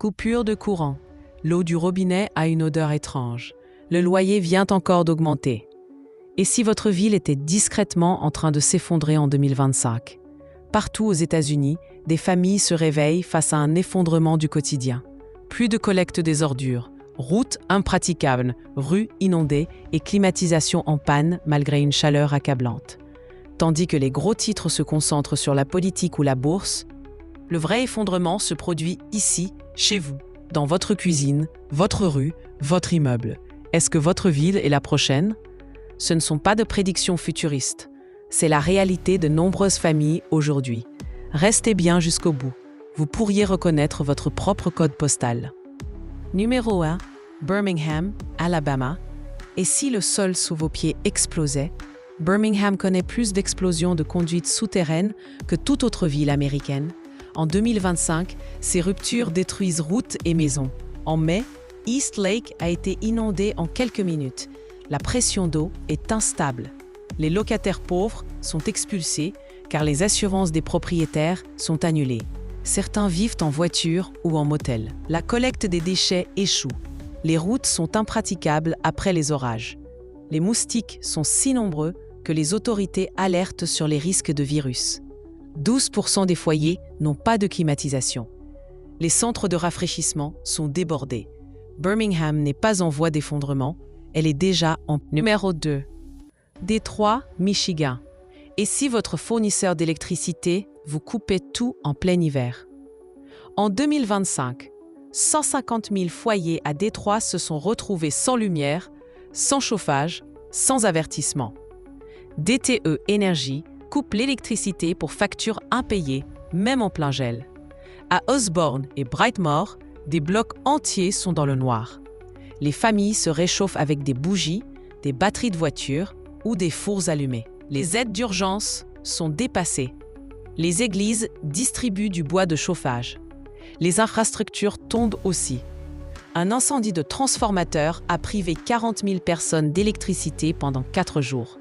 Coupure de courant. L'eau du robinet a une odeur étrange. Le loyer vient encore d'augmenter. Et si votre ville était discrètement en train de s'effondrer en 2025? Partout aux États-Unis, des familles se réveillent face à un effondrement du quotidien. Plus de collecte des ordures, routes impraticables, rues inondées et climatisation en panne malgré une chaleur accablante. Tandis que les gros titres se concentrent sur la politique ou la bourse, le vrai effondrement se produit ici, chez vous, dans votre cuisine, votre rue, votre immeuble. Est-ce que votre ville est la prochaine? Ce ne sont pas de prédictions futuristes. C'est la réalité de nombreuses familles aujourd'hui. Restez bien jusqu'au bout. Vous pourriez reconnaître votre propre code postal. Numéro 1. Birmingham, Alabama. Et si le sol sous vos pieds explosait? Birmingham connaît plus d'explosions de conduites souterraines que toute autre ville américaine. En 2025, ces ruptures détruisent routes et maisons. En mai, East Lake a été inondé en quelques minutes. La pression d'eau est instable. Les locataires pauvres sont expulsés car les assurances des propriétaires sont annulées. Certains vivent en voiture ou en motel. La collecte des déchets échoue. Les routes sont impraticables après les orages. Les moustiques sont si nombreux que les autorités alertent sur les risques de virus. 12% des foyers n'ont pas de climatisation. Les centres de rafraîchissement sont débordés. Birmingham n'est pas en voie d'effondrement, elle est déjà en numéro 2. Détroit, Michigan. Et si votre fournisseur d'électricité vous coupait tout en plein hiver? En 2025, 150 000 foyers à Détroit se sont retrouvés sans lumière, sans chauffage, sans avertissement. DTE Énergie coupe l'électricité pour factures impayées, même en plein gel. À Osborne et Brightmoor, des blocs entiers sont dans le noir. Les familles se réchauffent avec des bougies, des batteries de voitures ou des fours allumés. Les aides d'urgence sont dépassées. Les églises distribuent du bois de chauffage. Les infrastructures tombent aussi. Un incendie de transformateur a privé 40 000 personnes d'électricité pendant 4 jours.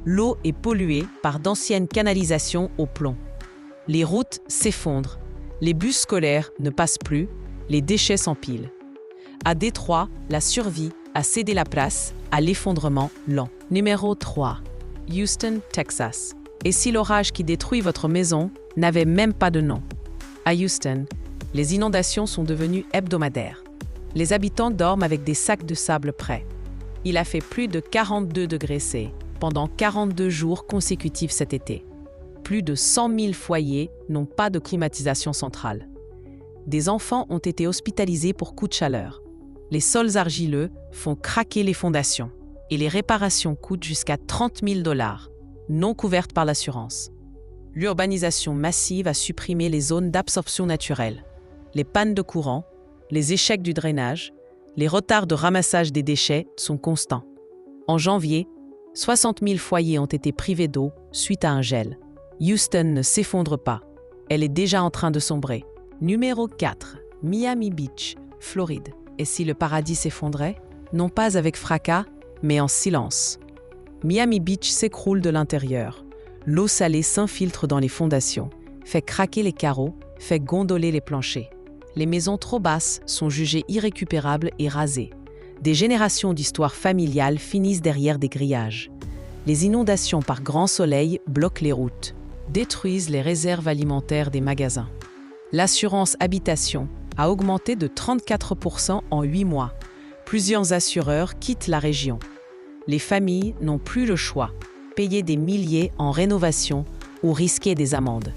L'eau est polluée par d'anciennes canalisations au plomb. Les routes s'effondrent. Les bus scolaires ne passent plus. Les déchets s'empilent. À Détroit, la survie a cédé la place à l'effondrement lent. Numéro 3. Houston, Texas. Et si l'orage qui détruit votre maison n'avait même pas de nom? À Houston, les inondations sont devenues hebdomadaires. Les habitants dorment avec des sacs de sable prêts. Il a fait plus de 42 degrés C pendant 42 jours consécutifs cet été. Plus de 100 000 foyers n'ont pas de climatisation centrale. Des enfants ont été hospitalisés pour coups de chaleur. Les sols argileux font craquer les fondations et les réparations coûtent jusqu'à 30 000 $, non couvertes par l'assurance. L'urbanisation massive a supprimé les zones d'absorption naturelle. Les pannes de courant, les échecs du drainage, les retards de ramassage des déchets sont constants. En janvier, 60 000 foyers ont été privés d'eau suite à un gel. Houston ne s'effondre pas. Elle est déjà en train de sombrer. Numéro 4. Miami Beach, Floride. Et si le paradis s'effondrait? Non pas avec fracas, mais en silence. Miami Beach s'écroule de l'intérieur. L'eau salée s'infiltre dans les fondations, fait craquer les carreaux, fait gondoler les planchers. Les maisons trop basses sont jugées irrécupérables et rasées. Des générations d'histoires familiales finissent derrière des grillages. Les inondations par grand soleil bloquent les routes, détruisent les réserves alimentaires des magasins. L'assurance habitation a augmenté de 34% en 8 mois. Plusieurs assureurs quittent la région. Les familles n'ont plus le choix, payer des milliers en rénovation ou risquer des amendes.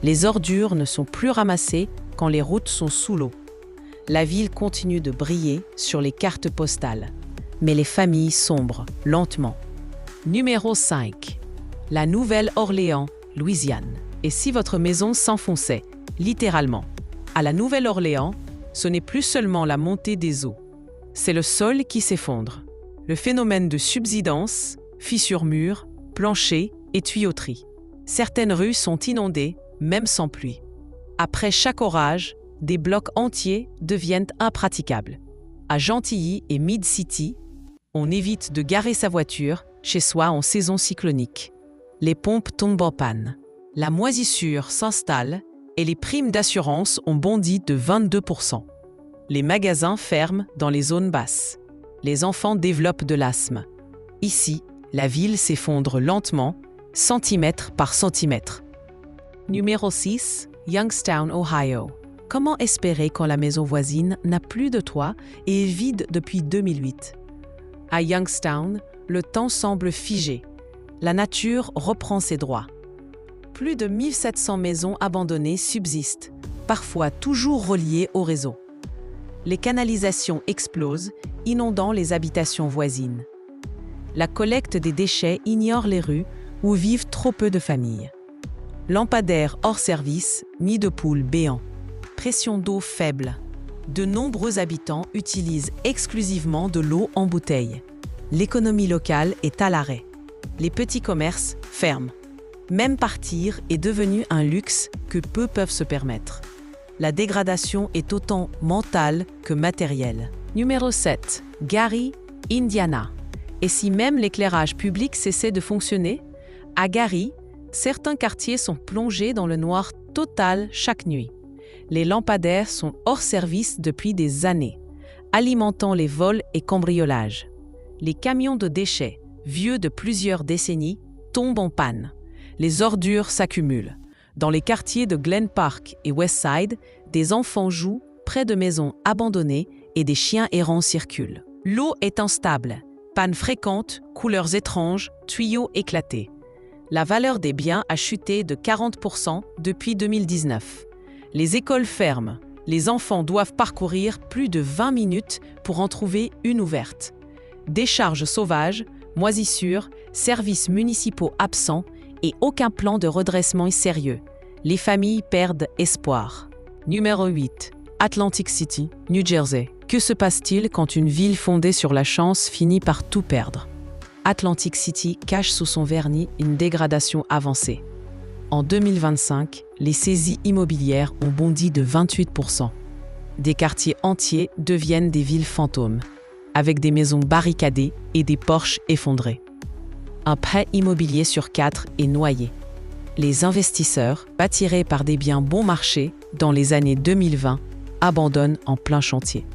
Les ordures ne sont plus ramassées quand les routes sont sous l'eau. La ville continue de briller sur les cartes postales, mais les familles sombrent lentement. Numéro 5. La Nouvelle-Orléans, Louisiane. Et si votre maison s'enfonçait, littéralement? À la Nouvelle-Orléans, ce n'est plus seulement la montée des eaux. C'est le sol qui s'effondre. Le phénomène de subsidence, fissures murs, planchers et tuyauteries. Certaines rues sont inondées, même sans pluie. Après chaque orage, des blocs entiers deviennent impraticables. À Gentilly et Mid-City, on évite de garer sa voiture chez soi en saison cyclonique. Les pompes tombent en panne. La moisissure s'installe et les primes d'assurance ont bondi de 22%. Les magasins ferment dans les zones basses. Les enfants développent de l'asthme. Ici, la ville s'effondre lentement, centimètre par centimètre. Numéro 6, Youngstown, Ohio. Comment espérer quand la maison voisine n'a plus de toit et est vide depuis 2008? À Youngstown, le temps semble figé. La nature reprend ses droits. Plus de 1700 maisons abandonnées subsistent, parfois toujours reliées au réseau. Les canalisations explosent, inondant les habitations voisines. La collecte des déchets ignore les rues où vivent trop peu de familles. Lampadaires hors service, nids de poules béants. Pression d'eau faible. De nombreux habitants utilisent exclusivement de l'eau en bouteille. L'économie locale est à l'arrêt. Les petits commerces ferment. Même partir est devenu un luxe que peu peuvent se permettre. La dégradation est autant mentale que matérielle. Numéro 7. Gary, Indiana. Et si même l'éclairage public cessait de fonctionner? À Gary, certains quartiers sont plongés dans le noir total chaque nuit. Les lampadaires sont hors service depuis des années, alimentant les vols et cambriolages. Les camions de déchets, vieux de plusieurs décennies, tombent en panne. Les ordures s'accumulent. Dans les quartiers de Glen Park et Westside, des enfants jouent près de maisons abandonnées et des chiens errants circulent. L'eau est instable. Pannes fréquentes, couleurs étranges, tuyaux éclatés. La valeur des biens a chuté de 40% depuis 2019. Les écoles ferment. Les enfants doivent parcourir plus de 20 minutes pour en trouver une ouverte. Décharges sauvages, moisissures, services municipaux absents et aucun plan de redressement est sérieux. Les familles perdent espoir. Numéro 8. Atlantic City, New Jersey. Que se passe-t-il quand une ville fondée sur la chance finit par tout perdre? Atlantic City cache sous son vernis une dégradation avancée. En 2025, les saisies immobilières ont bondi de 28%. Des quartiers entiers deviennent des villes fantômes, avec des maisons barricadées et des porches effondrés. Un prêt immobilier sur 4 est noyé. Les investisseurs, attirés par des biens bon marché dans les années 2020, abandonnent en plein chantier.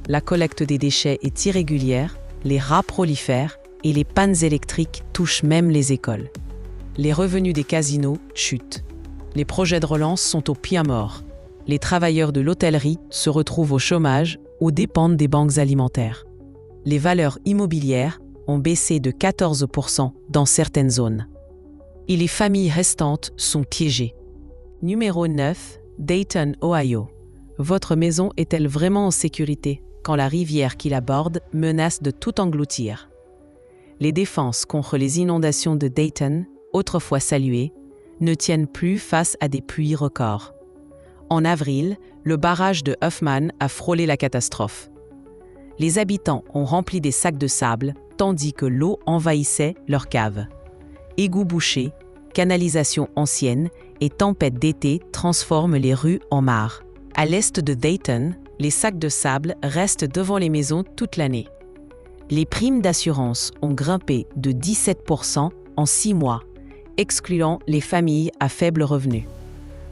La collecte des déchets est irrégulière, les rats prolifèrent et les pannes électriques touchent même les écoles. Les revenus des casinos chutent. Les projets de relance sont au pied mort. Les travailleurs de l'hôtellerie se retrouvent au chômage ou dépendent des banques alimentaires. Les valeurs immobilières ont baissé de 14% dans certaines zones. Et les familles restantes sont piégées. Numéro 9. Dayton, Ohio. Votre maison est-elle vraiment en sécurité quand la rivière qui la borde menace de tout engloutir? Les défenses contre les inondations de Dayton, autrefois saluées, ne tiennent plus face à des pluies records. En avril, le barrage de Huffman a frôlé la catastrophe. Les habitants ont rempli des sacs de sable tandis que l'eau envahissait leurs caves. Égouts bouchés, canalisations anciennes et tempêtes d'été transforment les rues en mares. À l'est de Dayton, les sacs de sable restent devant les maisons toute l'année. Les primes d'assurance ont grimpé de 17% en 6 mois, excluant les familles à faible revenu.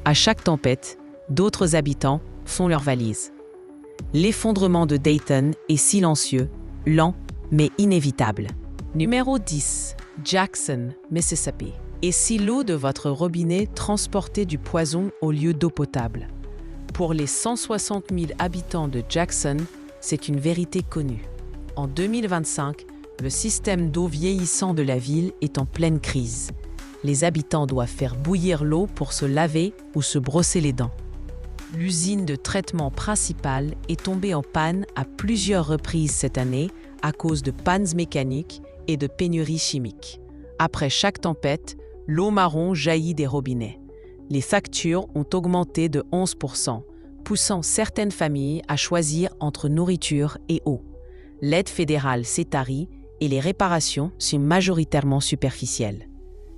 À chaque tempête, d'autres habitants font leurs valises. L'effondrement de Dayton est silencieux, lent, mais inévitable. Numéro 10. Jackson, Mississippi. Et si l'eau de votre robinet transportait du poison au lieu d'eau potable? Pour les 160 000 habitants de Jackson, c'est une vérité connue. En 2025, le système d'eau vieillissant de la ville est en pleine crise. Les habitants doivent faire bouillir l'eau pour se laver ou se brosser les dents. L'usine de traitement principale est tombée en panne à plusieurs reprises cette année à cause de pannes mécaniques et de pénuries chimiques. Après chaque tempête, l'eau marron jaillit des robinets. Les factures ont augmenté de 11%, poussant certaines familles à choisir entre nourriture et eau. L'aide fédérale s'est tarie et les réparations sont majoritairement superficielles.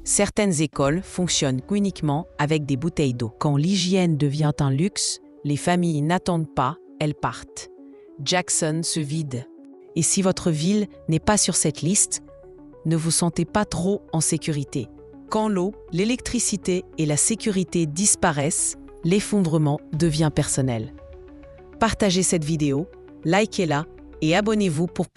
Certaines écoles fonctionnent uniquement avec des bouteilles d'eau. Quand l'hygiène devient un luxe, les familles n'attendent pas, elles partent. Jackson se vide. Et si votre ville n'est pas sur cette liste, ne vous sentez pas trop en sécurité. Quand l'eau, l'électricité et la sécurité disparaissent, l'effondrement devient personnel. Partagez cette vidéo, likez-la et abonnez-vous pour